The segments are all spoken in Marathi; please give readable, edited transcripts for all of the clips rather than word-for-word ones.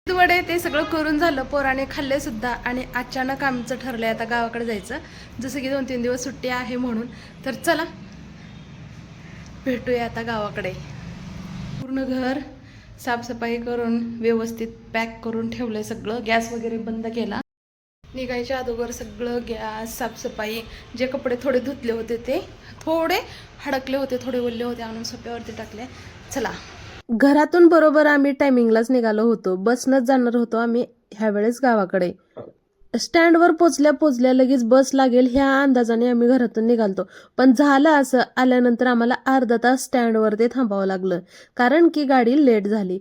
वडे ते सगळं करून झालं, पोराने खाल्ले सुद्धा. आणि अचानक आमचं ठरलंय आता गावाकडे जायचं, जसं की 2-3 दिवस सुट्टी आहे म्हणून. तर चला भेटूया आता गावाकडे. पूर्ण घर साफसफाई करून व्यवस्थित पॅक करून ठेवलंय सगळं. गॅस वगैरे बंद केला. निघायच्या अगोदर सगळं गॅस साफसफाई, जे कपडे थोडे धुतले होते ते थोडे हडकले होते, थोडे ओले होते, आणून सोप्यावरती टाकले. चला, घरातून बरोबर आम्ही टायमिंगलाच निघालो होतो. बसनच जाणार होतो आम्ही ह्यावेळेस गावाकडे. स्टँडवर पोचल्या लगेच बस लागेल ह्या अंदाजाने आम्ही घरातून निघालतो. पण झालं असं, आल्यानंतर आम्हाला अर्धा तास स्टँडवर ते थांबावं लागलं, कारण की गाडी लेट झाली.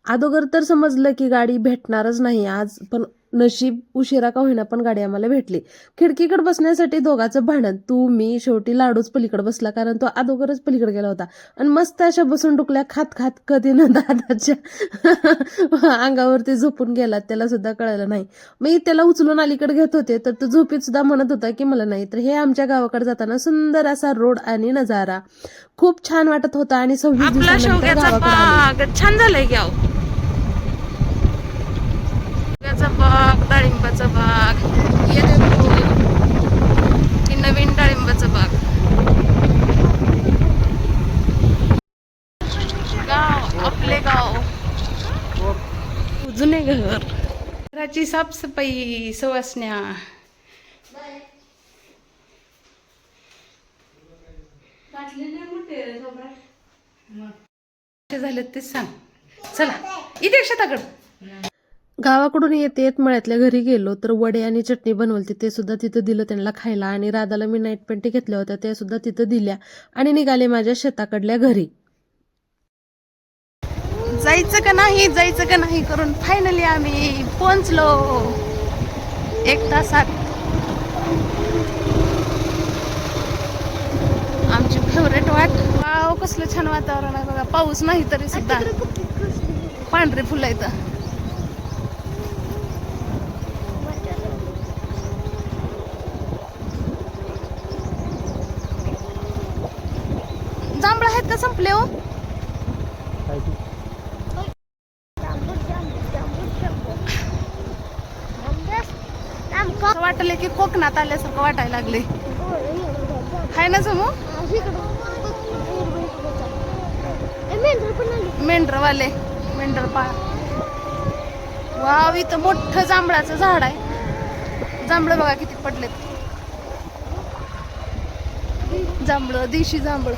अगोदर तर समजलं की गाडी भेटणारच नाही आज, पण नशीब उशिरा का होईना पण गाडी आम्हाला भेटली. खिडकीकडे बसण्यासाठी दोघांचं भांडण, तू मी, शेवटी लाडूच पलीकडे बसला, कारण तो अगोदरच पलीकडे गेला होता. आणि मस्त अशा बसून डुकल्या खात खात कधी ना दादाच्या अंगावरती झोपून गेला, त्याला सुद्धा कळलं नाही. मी त्याला उचलून अलीकडे घेत होते, तर तो झोपीत सुद्धा म्हणत होता की मला नाही. तर हे आमच्या गावाकडे जाताना सुंदर असा रोड आणि नजारा खूप छान वाटत होता. आणि 26 दिवसानंतर गावाकडे छान झालंय की बाग, डाळिंबाचा बाग, हे देखो ही नवीन डाळिंबाचा बाग. गाव, आपले गाव, जुने घर, घराची साफसफाई, सवासण्या. झाले ते सांग. चला इथे शेताकडं. गावाकडून येत मळ्यातल्या घरी गेलो, तर वडे आणि चटणी बनवली, ते सुद्धा तिथं दिलं त्यांना खायला. आणि राधाला मी नाईट पॅन्टी घेतल्या होत्या, त्या सुद्धा तिथं दिल्या. आणि निघाले माझ्या शेताकडल्या घरी. जायचं का नाही करून फायनली आम्ही पोहोचलो 1 तासात. आमची फेवरेट वाट. वाव, कसलं छान वातावरण आहे बघा. पाऊस नाही तरी सुद्धा पांढरे फुलं आहेत. जांभळं आहेत का संपले हो? वाटले की कोकणात आल्यासारखं वाटायला लागले. हाय ना समू? मेंढरवाले, मेंढर पाळ. वाव, इथं मोठं जांभळाचं झाड आहे. जांभळं बघा किती पडलेत. जांभळं, देशी जांभळ.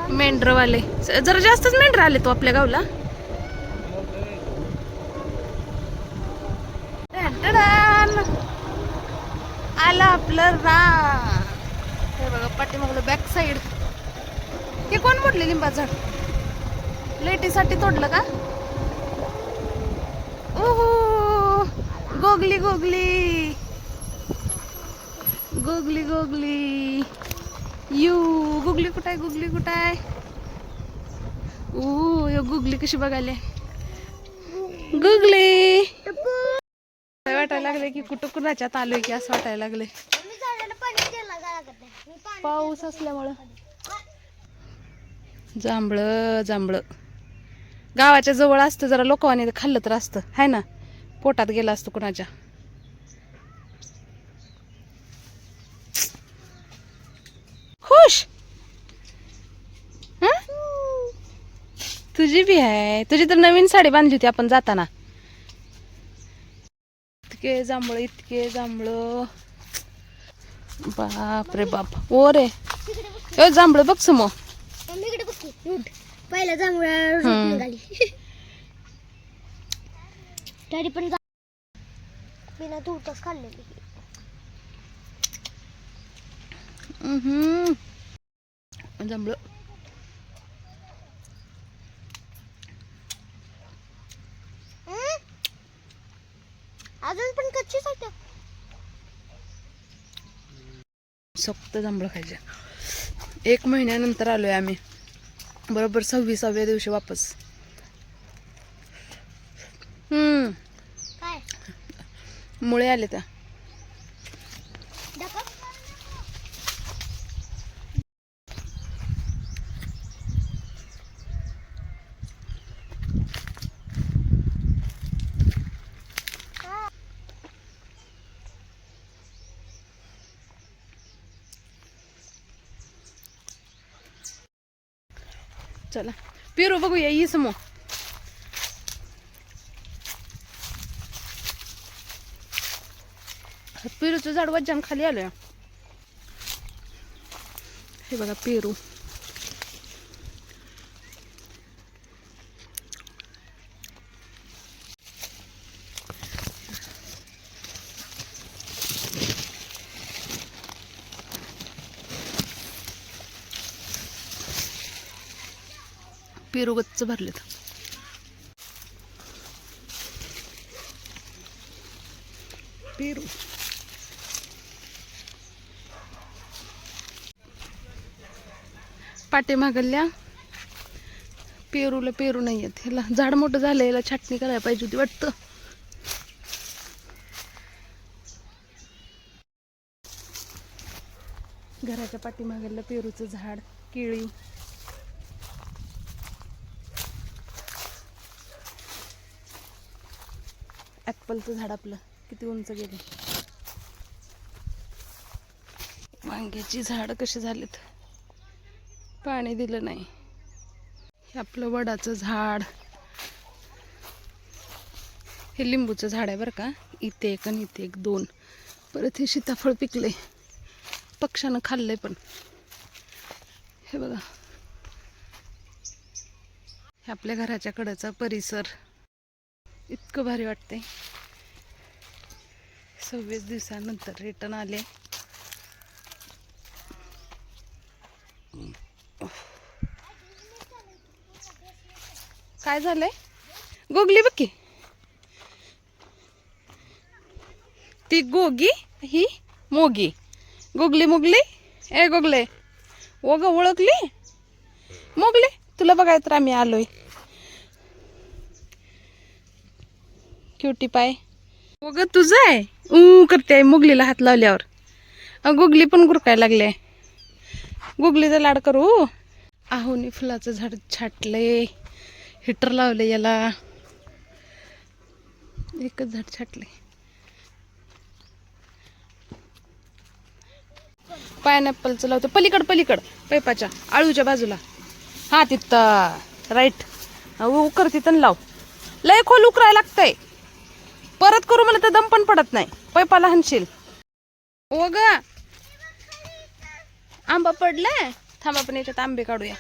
मेंढरवाले जरा जास्तच मेंढर आले तो आपल्या गावला. आलं आपलं रान. हे बघा पाठीमागलं बॅक साइड. हे कोण मोडले लिंबाचं झाड? लेटीसाठी तोडलं का? ओहो, googly googly googly googly. Googly कुठं आहे? गुगली कुठं आहे? यो गुगली कशी बघायला. गुगली वाटायला लागले की कुठं कुणाच्यात आलोय की असं वाटायला लागले, पाऊस असल्यामुळं. जांभळं गावाच्या जवळ असतं, जरा लोकांनी खाल्लं तर असतं, हाय ना, पोटात गेलं असतं कुणाच्या. खुश तुझी बी आहे. तुझी तर नवीन साडी बांधली होती आपण जाताना. इतके जांभळं, बाप रे बाप. ओ रे, जांभळं बघ समो. पहिला जांभळा निघाली. तरी पण बिना दूधच खाल्लेली. जांभळं अजून पण कच्चीच आहे. सक्त जांभळं खायचे. 1 महिन्यानंतर आलोय आम्ही, बरोबर 26व्या दिवशी वापस. काय मुळे आले त्या. चला पेरू बघूया ही समोर. पेरूचं झाड वज्जान खाली आलं. हे बघा पेरू. पेरू गच्च भरलेत. पेरू पाठीमागल्या पेरूला पेरू नाही आहेत. ह्याला झाड मोठं झालं, याला छाटणी करायला पाहिजे होती वाटतं. घराच्या पाठीमागल्या पेरूचं झाड, केळी. ॲपलचं झाड आपलं किती उंच गेले. वांग्याची झाड कशी झालीत, पाणी दिलं नाही. हे आपलं वडाचं झाड. हे लिंबूचं झाड आहे बरं का. इथे एक आणि इथे एक, दोन. परत हे सीताफळ पिकले, पक्ष्यानं खाल्लंय पण. हे बघा, हे आपल्या घराच्या कडेचा परिसर इतकं भारी वाटते. 26 दिवसानंतर रिटर्न आले. काय झालंय? गोगली बघ की. ती गोगी, ही मोगी. गोगली मुगली. ए गोगले, ओ ग ओळखली मोगली. तुला बघाय तर आम्ही आलोय. क्युटी पाय. ओ ग तुझं आहे. करते मुगलीला हात लावल्यावर. गोगली पण गुरकाय लागले. गोगलीचा लाड करू. आहोनी फुलाचं झाड छाटले. हिटर लावले याला. एकच झाड छाटले. पायनॅपलचं लावतो पलीकड पैपाच्या आळूच्या बाजूला. हा तिथं राईट. उकर तिथं लाव. लय खोल उकरायला लागतंय. परत करू मला तर दम पण पडत नाही. पैपाला हनशील. ओ ग आंबा पडलाय. थांबा पण याच्यात आंबे काढूया.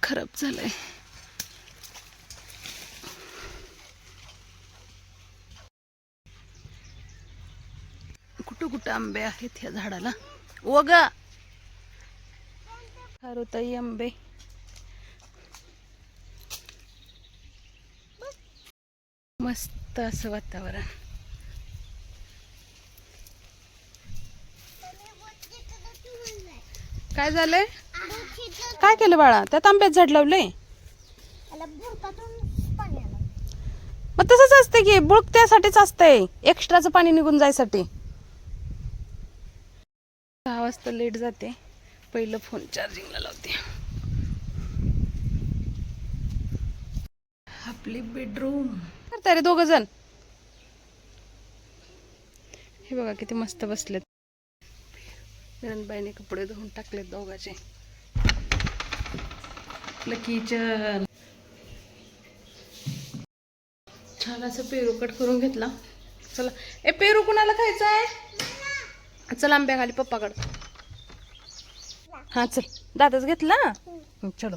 खराब झालंय. कुठं आंबे आहेत ह्या झाडाला. ओ ग खारुताई आंबे. मस्त असं वातावरण. काय झालंय? काय केलं बाळा? त्यात आंब्यात झाड लावलंय. मग तसंच असते की, बुळक त्यासाठीच असतंय, एक्स्ट्राचं पाणी निघून जायसाठी. 6 वाजता लेट जाते. पहिलं फोन चार्जिंगला लावते. आपली बेडरूम. करताय रे दोघं जण. हे बघा किती मस्त बसलेत. मिरणबाईने कपडे धुवून टाकलेत दोघांचे. आपलं किचन. छान असं पेरू कट करून घेतला. चला ए पेरू कुणाला खायचा आहे? चल आंब्या खाली पप्पाकड. हा चल दादाच घेतला. चलो.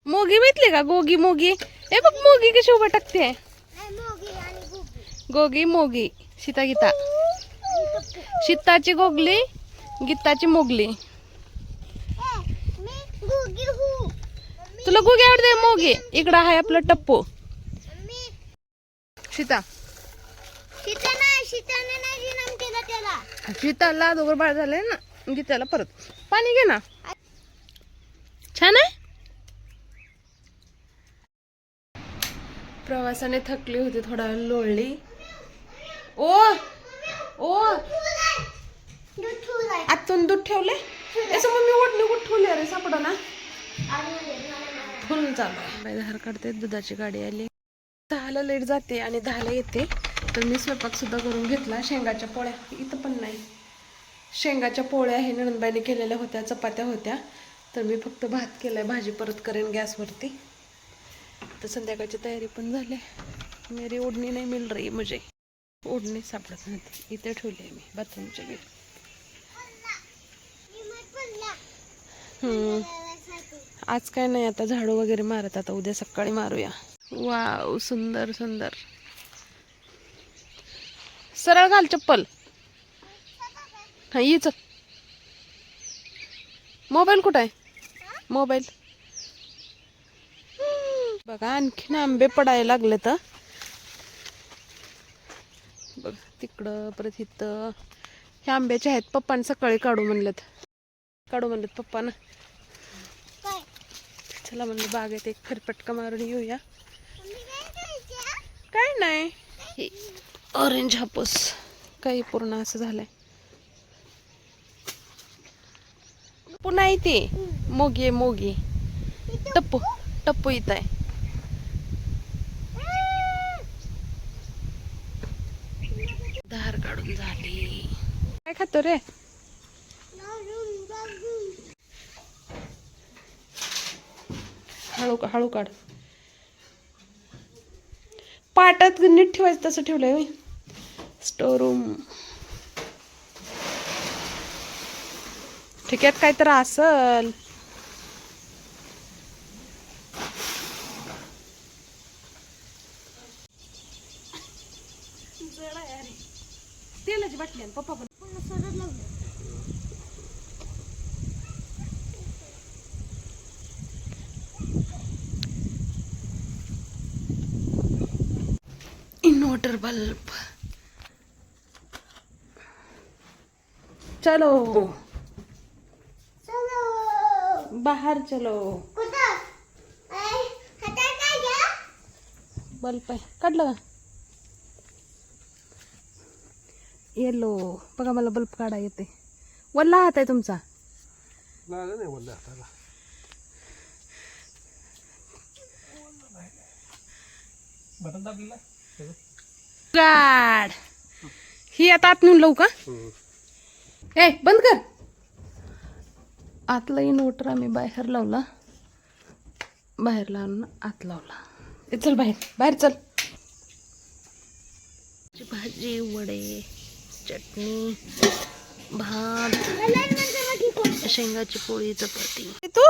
मोगी भेटली का? गोगी मोगी. ए बघ मोगी कशी उभा टाकते. गोगी मोगी. सीता गीता. सीताची गोगली, गीताची मोगली. तुला गोगी आवडते मोगी? इकडं आहे आपलं टप्पू. सीता. सीताला दोघं बाळ झालंय ना. गीताला परत पाणी घे ना. छान आहे. प्रवासाने थकली होती, थोडा वेळ लोळली. ओ ओ आतून दूध ठेवले. असं मग मी ओढणी कुठं ठेवली अरे सापडा ना. फुल चालू आहे. धार काढते. दुधाची गाडी आली. 10ला लेट जाते आणि 10ला येते. तर मी स्वयंपाक सुद्धा करून घेतला. शेंगाच्या पोळ्या इथं पण नाही. शेंगाच्या पोळ्या हे नणंदबाईने केलेल्या होत्या, चपात्या होत्या. तर मी फक्त भात केलाय, भाजी परत करेन गॅसवरती. तर संध्याकाळची तयारी पण झाली. मेरी ओढणी नाही मिल रही मुझे. ओढणी सापडत नव्हती, इथे ठेवली आहे मी बाथरूमच्या गेट. आज काय नाही, आता झाडू वगैरे मारत, आता उद्या सकाळी मारूया. वाव, सुंदर सुंदर. सरळ घाल चप्पल. हा येच. मोबाईल कुठं आहे? मोबाईल बघा, आणखीन आंबे पडायला लागले तर बघ तिकडं, परत इथं. हे आंब्याचे आहेत, पप्पाने सकाळी काढू म्हणलेत पप्पानं. चला म्हणलं बागेत एक फेरफटका मारून येऊया. काय नाही, हे ऑरेंज हापूस काही पूर्ण असं झालंय. पुन्हा इथे मोगी टप्पू इथं आहे. धार काढून झाली. काय खातो रे? हळू काढ. पाटात नीट ठेवायचं, तसं ठेवलंय. स्टोर रूम ठिक्यात काय तर असल. तेलाची बाटली पप्पा पण इन्वर्टर बल्ब. चलो बाहर चलो. बल्ब आहे, काढलं का? येलो. बघा मला बल्ब काढा येते. वल्ला हात आहे तुमचा. गाड ही आता आत नेऊन लावू का? ए बंद कर. आतला इन्व्हर्टर आम्ही बाहेर लावला, बाहेर लावून आत लावला. चल बाहेर चल. भाजी, वडे, चटणी, भात, शेंगाची पोळी, चपाती. तू